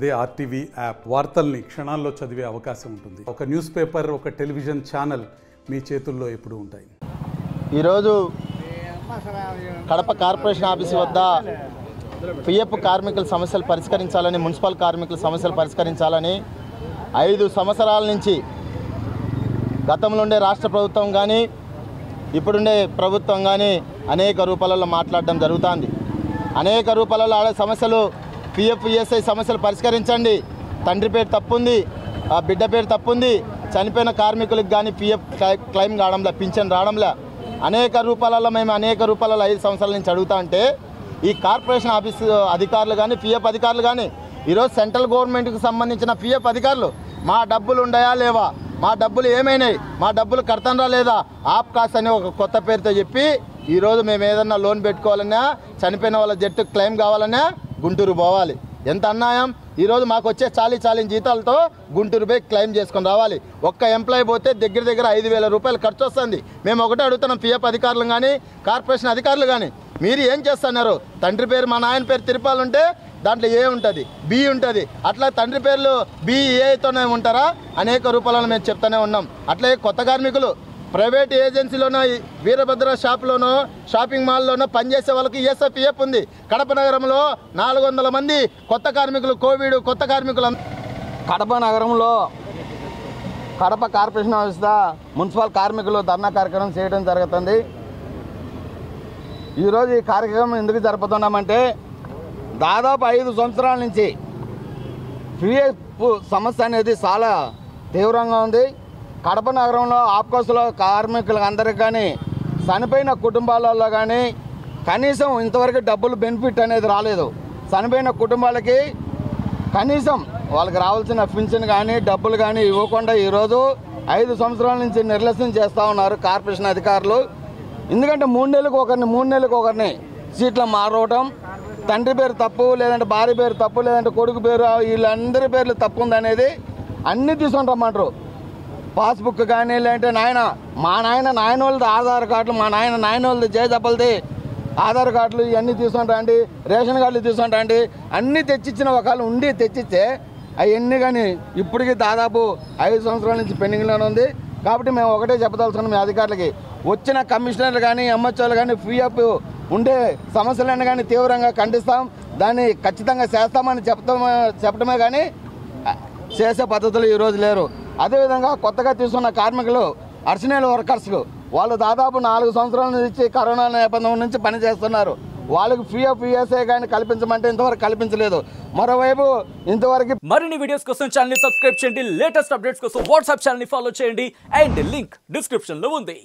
అదే RTV app వార్తల్ని క్షణాల్లో చదివే అవకాశం ఉంటుంది. ఒక న్యూస్ పేపర్, ఒక టెలివిజన్ ఛానల్ మీ చేతుల్లో ఎప్పుడూ ఉంటాయి. ఈరోజు కడప కార్పొరేషన్ ఆఫీసు వద్ద పిఎఫ్ కార్మికుల సమస్యలు పరిష్కరించాలని, మున్సిపల్ కార్మికుల సమస్యలు పరిష్కరించాలని 5 సంవత్సరాల నుంచి గతంలో ఉండే రాష్ట్ర ప్రభుత్వం కానీ ఇప్పుడుండే ప్రభుత్వం కానీ అనేక రూపాలలో మాట్లాడడం జరుగుతుంది. అనేక రూపాలలో ఆడే సమస్యలు పిఎఫ్ ఈఎస్ఐ సమస్యలు పరిష్కరించండి, తండ్రి పేరు తప్పుంది, బిడ్డ పేరు తప్పుంది, చనిపోయిన కార్మికులకు కానీ పిఎఫ్ క్లెయిమ్ కావడంలే, పింఛన్ రావడంలే, అనేక రూపాలలో మేము అనేక రూపాలలో 5 సంవత్సరాల నుంచి అడుగుతా ఉంటే ఈ కార్పొరేషన్ ఆఫీసు అధికారులు కానీ పిఎఫ్ అధికారులు కానీ ఈరోజు సెంట్రల్ గవర్నమెంట్కి సంబంధించిన పిఎఫ్ అధికారులు మా డబ్బులు ఉన్నాయా లేవా, మా డబ్బులు ఏమైనాయి, మా డబ్బులు కడతానరా లేదా, ఆప్ కాస్ అని ఒక కొత్త పేరుతో చెప్పి ఈరోజు మేము ఏదన్నా లోన్ పెట్టుకోవాలన్నా, చనిపోయిన వాళ్ళ జట్టు క్లెయిమ్ కావాలన్నా గుంటూరు పోవాలి. ఎంత అన్యాయం! ఈరోజు మాకు వచ్చే చాలీ జీతాలతో గుంటూరు పోయి క్లెయిమ్ చేసుకొని రావాలి. ఒక్క ఎంప్లాయీ పోతే దగ్గర 5,000 రూపాయలు ఖర్చు వస్తుంది. మేము ఒకటే అడుగుతున్నాం, పిఎఫ్ అధికారులు కానీ కార్పొరేషన్ అధికారులు కానీ, మీరు ఏం చేస్తున్నారు? తండ్రి పేరు మా నాయన పేరు తిరుపాలు ఉంటే దాంట్లో ఏ ఉంటుంది, బి ఉంటుంది. అట్లా తండ్రి పేర్లు బిఏతోనే ఉంటారా? అనేక రూపాయలను మేము చెప్తూనే ఉన్నాం. అట్లే కొత్త కార్మికులు ప్రైవేట్ ఏజెన్సీలోనో, వీరభద్ర షాప్లోనో, షాపింగ్ మాల్లోనో పనిచేసే వాళ్ళకి ఈఎస్ఐపిఎఫ్ ఉంది. కడప నగరంలో 400 మంది కొత్త కార్మికులు, కోవిడ్ కొత్త కార్మికులు. కడప నగరంలో కడప కార్పొరేషన్ ఆఫీస్ మున్సిపల్ కార్మికులు ధర్నా కార్యక్రమం చేయడం జరుగుతుంది. ఈరోజు ఈ కార్యక్రమం ఎందుకు జరుపుతున్నామంటే దాదాపు 5 సంవత్సరాల నుంచి పిఎఫ్ సమస్య అనేది చాలా తీవ్రంగా ఉంది. కడప నగరంలో ఆఫ్కోర్స్లో కార్మికులకు అందరికి కానీ, చనిపోయిన కుటుంబాలలో కానీ కనీసం ఇంతవరకు డబ్బులు బెనిఫిట్ అనేది రాలేదు. చనిపోయిన కుటుంబాలకి కనీసం వాళ్ళకి రావాల్సిన పింఛన్ కానీ డబ్బులు కానీ ఇవ్వకుండా ఈరోజు 5 సంవత్సరాల నుంచి నిర్లక్ష్యం చేస్తూ ఉన్నారు కార్పొరేషన్ అధికారులు. ఎందుకంటే 3 నెలలకు ఒకరిని సీట్లు మారవటం, తండ్రి పేరు తప్పు, లేదంటే భార్య పేరు తప్పు, లేదంటే కొడుకు పేరు, వీళ్ళందరి పేర్లు తప్పు ఉందనేది అన్నీ తీసుకొని రమ్మంటారు. పాస్బుక్ కానీ, లేదంటే మా నాయన వాళ్ళది ఆధార్ కార్డులు, మా నాయన వాళ్ళది జేజప్పలది ఆధార్ కార్డులు, ఇవన్నీ తీసుకొని రండి, రేషన్ కార్డులు తీసుకొని రండి, అన్నీ తెచ్చిచ్చిన ఒకళ్ళు ఉండి తెచ్చిస్తే అవన్నీ కానీ ఇప్పటికీ దాదాపు 5 సంవత్సరాల నుంచి పెండింగ్లోనే ఉంది. కాబట్టి మేము ఒకటే చెప్పదలుచుకున్నాం, మీ అధికారులకి వచ్చిన కమిషనర్లు కానీ ఎంహెచ్ఓలు కానీ పిఎఫ్ ఉండే సమస్యలను కానీ తీవ్రంగా ఖండిస్తాం, దాన్ని ఖచ్చితంగా చేస్తామని చెప్పడమే కానీ చేసే పద్ధతులు ఈరోజు లేరు. అదేవిధంగా కొత్తగా తీసుకున్న కార్మికులు అర్సనల్ వర్కర్స్కు వాళ్ళు దాదాపు 4 సంవత్సరాల నుంచి కరోనా నేపథ్యం నుంచి పనిచేస్తున్నారు. వాళ్ళకి పిఎఫ్ ఈఎస్ఐ కానీ కల్పించమంటే ఇంతవరకు కల్పించలేదు. మరోవైపు ఇంతవరకు మరిన్ని వీడియోస్ కోసం ఛానల్ ని సబ్స్క్రైబ్ చేయండి, లేటెస్ట్ అప్డేట్స్ కోసం వాట్సాప్ ఛానల్ ని ఫాలో చేయండి, అండ్ లింక్ డిస్క్రిప్షన్ లో ఉంది.